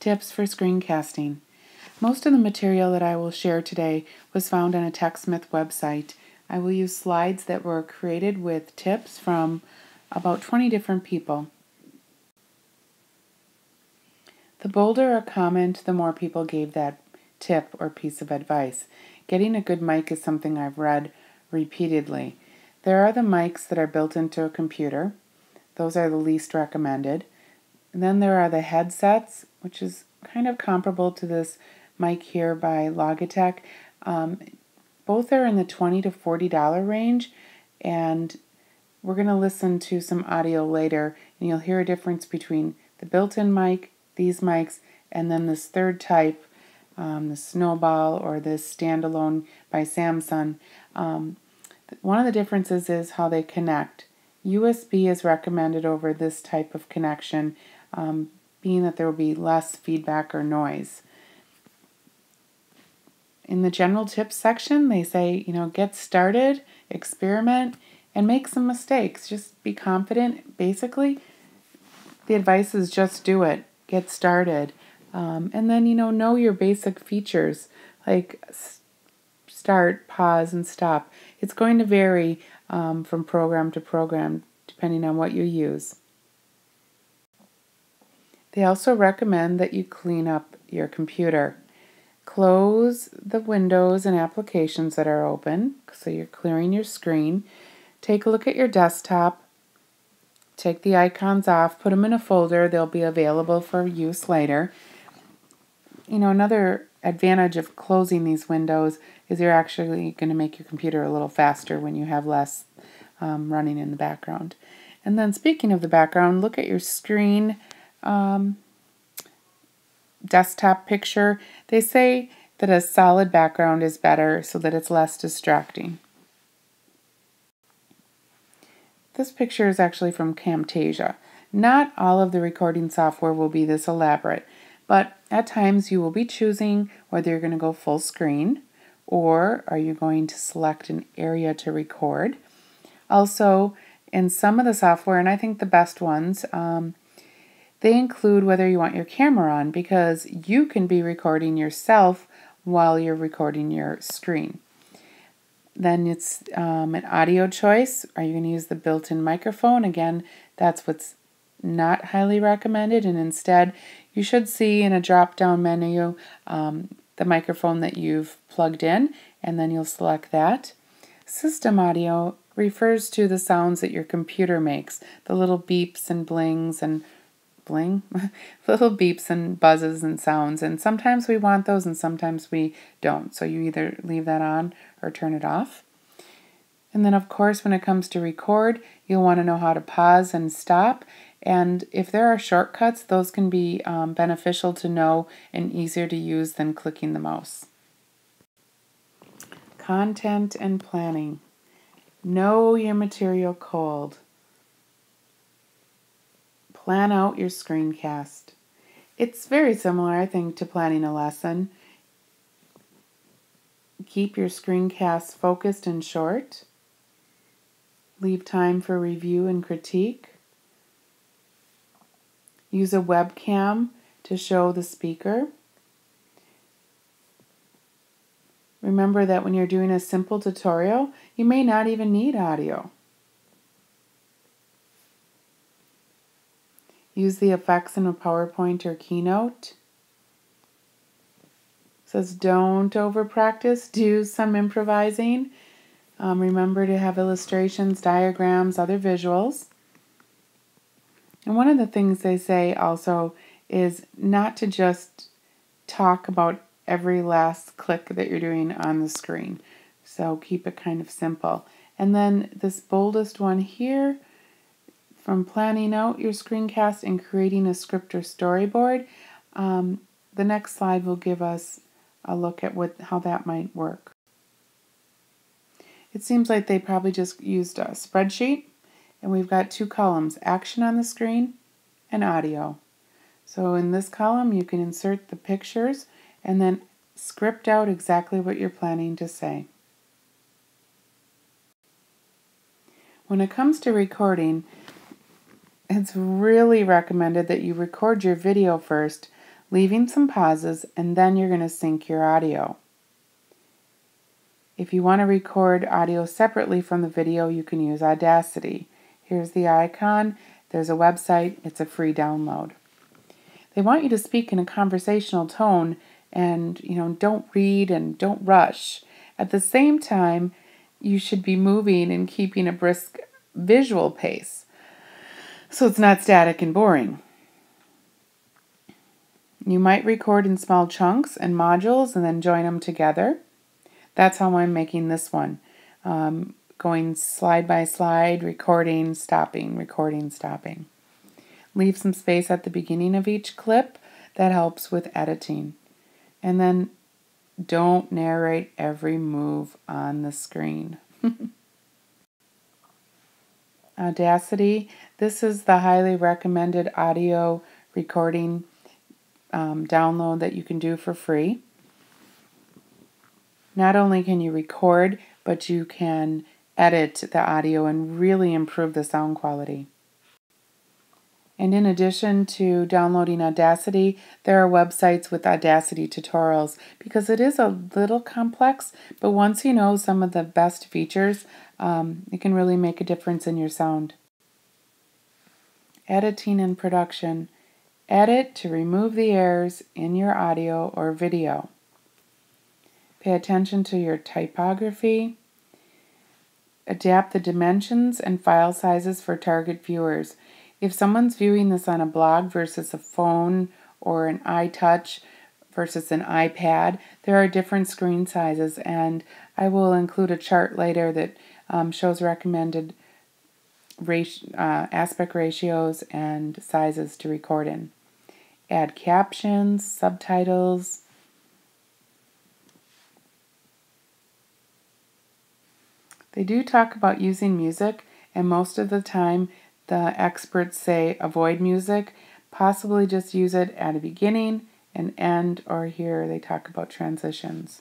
Tips for screencasting. Most of the material that I will share today was found on a Techsmith website. I will use slides that were created with tips from about 20 different people. The bolder a comment, the more people gave that tip or piece of advice. Getting a good mic is something I've read repeatedly. There are the mics that are built into a computer. Those are the least recommended. And then there are the headsets, which is kind of comparable to this mic here by Logitech. Both are in the $20 to $40 range, and we're going to listen to some audio later, and you'll hear a difference between the built-in mic, these mics, and then this third type, the Snowball or this standalone by Samsung. One of the differences is how they connect. USB is recommended over this type of connection, being that there will be less feedback or noise. In the general tips section, they say, get started, experiment, and make some mistakes. Just be confident. Basically, the advice is just do it. Get started. And then, know your basic features, like start, pause, and stop. It's going to vary from program to program, depending on what you use. They also recommend that you clean up your computer. Close the windows and applications that are open, so you're clearing your screen. Take a look at your desktop. Take the icons off, put them in a folder. They'll be available for use later. Another advantage of closing these windows is you're actually going to make your computer a little faster when you have less running in the background. And then speaking of the background, look at your screen desktop picture. They say that a solid background is better so that it's less distracting. This picture is actually from Camtasia. Not all of the recording software will be this elaborate, but at times you will be choosing whether you're going to go full screen or are you going to select an area to record. Also, in some of the software, and I think the best ones, they include whether you want your camera on, because you can be recording yourself while you're recording your screen. Then it's an audio choice. Are you going to use the built-in microphone? Again, that's what's not highly recommended, and instead you should see in a drop-down menu the microphone that you've plugged in, and then you'll select that. System audio refers to the sounds that your computer makes, the little beeps and blings and little beeps and buzzes and sounds, and sometimes we want those and sometimes we don't, so you either leave that on or turn it off. And then of course when it comes to record, you'll want to know how to pause and stop, and if there are shortcuts, those can be beneficial to know and easier to use than clicking the mouse. Content and planning. Know your material cold. Plan out your screencast. It's very similar, I think, to planning a lesson. Keep your screencasts focused and short. Leave time for review and critique. Use a webcam to show the speaker. Remember that when you're doing a simple tutorial, you may not even need audio. Use the effects in a PowerPoint or Keynote. It says don't over practice, do some improvising. Remember to have illustrations, diagrams, other visuals. And one of the things they say also is not to just talk about every last click that you're doing on the screen. So keep it kind of simple. And then this boldest one here, from planning out your screencast and creating a script or storyboard, the next slide will give us a look at how that might work. It seems like they probably just used a spreadsheet, and we've got two columns, action on the screen and audio. So in this column you can insert the pictures and then script out exactly what you're planning to say. When it comes to recording, it's really recommended that you record your video first, leaving some pauses, and then you're going to sync your audio. If you want to record audio separately from the video, you can use Audacity. Here's the icon. There's a website. It's a free download. They want you to speak in a conversational tone and, don't read and don't rush. At the same time, you should be moving and keeping a brisk visual pace, so it's not static and boring. You might record in small chunks and modules and then join them together. That's how I'm making this one. Going slide by slide, recording, stopping. Leave some space at the beginning of each clip. That helps with editing. And then don't narrate every move on the screen. Audacity. This is the highly recommended audio recording download that you can do for free. Not only can you record, but you can edit the audio and really improve the sound quality. And in addition to downloading Audacity, there are websites with Audacity tutorials because it is a little complex, but once you know some of the best features, it can really make a difference in your sound. Editing and production. Edit to remove the errors in your audio or video. Pay attention to your typography. Adapt the dimensions and file sizes for target viewers. If someone's viewing this on a blog versus a phone or an iTouch versus an iPad, there are different screen sizes, and I will include a chart later that shows recommended aspect ratios and sizes to record in. Add captions, subtitles. They do talk about using music, and most of the time the experts say avoid music, possibly just use it at a beginning and end, or here they talk about transitions.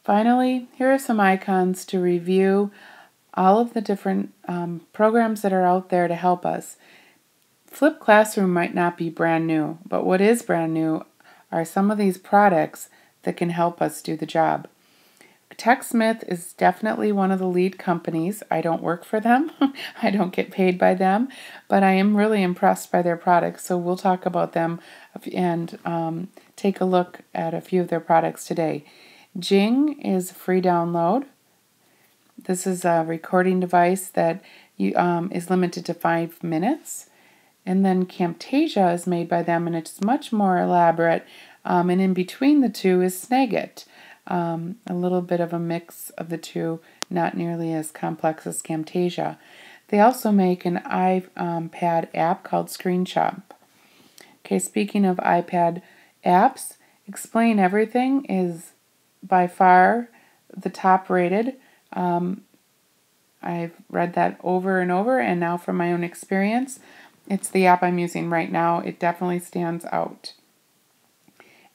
Finally, here are some icons to review all of the different programs that are out there to help us. Flip Classroom might not be brand new, but what is brand new are some of these products that can help us do the job. Techsmith is definitely one of the lead companies. I don't work for them. I don't get paid by them, but I am really impressed by their products, so we'll talk about them and take a look at a few of their products today. Jing is a free download. This is a recording device that is limited to 5 minutes. And then Camtasia is made by them, and it's much more elaborate. And in between the two is Snagit. A little bit of a mix of the two, not nearly as complex as Camtasia. They also make an iPad app called ScreenCast. Okay, speaking of iPad apps, Explain Everything is by far the top rated. I've read that over and over, and now from my own experience, it's the app I'm using right now. It definitely stands out.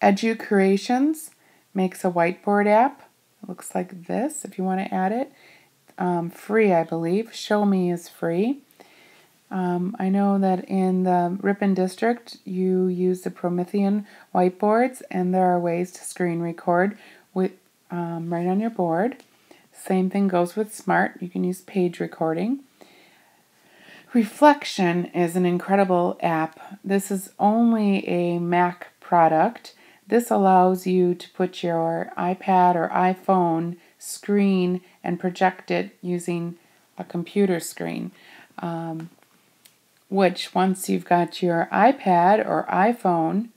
Educreations makes a whiteboard app. It looks like this if you want to add it. Free, I believe. Show Me is free. I know that in the Ripon district you use the Promethean whiteboards, and there are ways to screen record with right on your board. Same thing goes with Smart. You can use page recording. Reflection is an incredible app. This is only a Mac product. This allows you to put your iPad or iPhone screen and project it using a computer screen, which once you've got your iPad or iPhone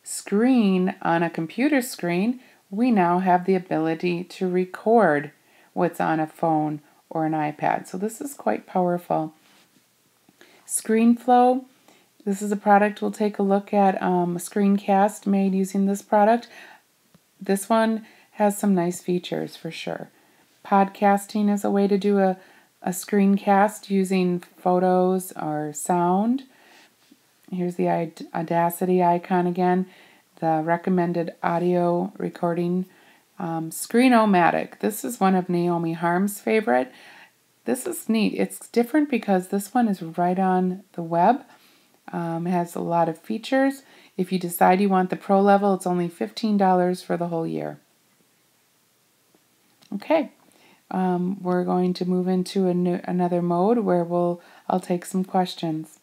screen on a computer screen, we now have the ability to record what's on a phone or an iPad. So this is quite powerful. ScreenFlow. This is a product we'll take a look at, a screencast made using this product. This one has some nice features for sure. Podcasting is a way to do a screencast using photos or sound. Here's the Audacity icon again, the recommended audio recording. Screenomatic. This is one of Naomi Harm's favorite. This is neat. It's different because this one is right on the web. It has a lot of features. If you decide you want the Pro level, it's only $15 for the whole year. Okay, we're going to move into another mode where I'll take some questions.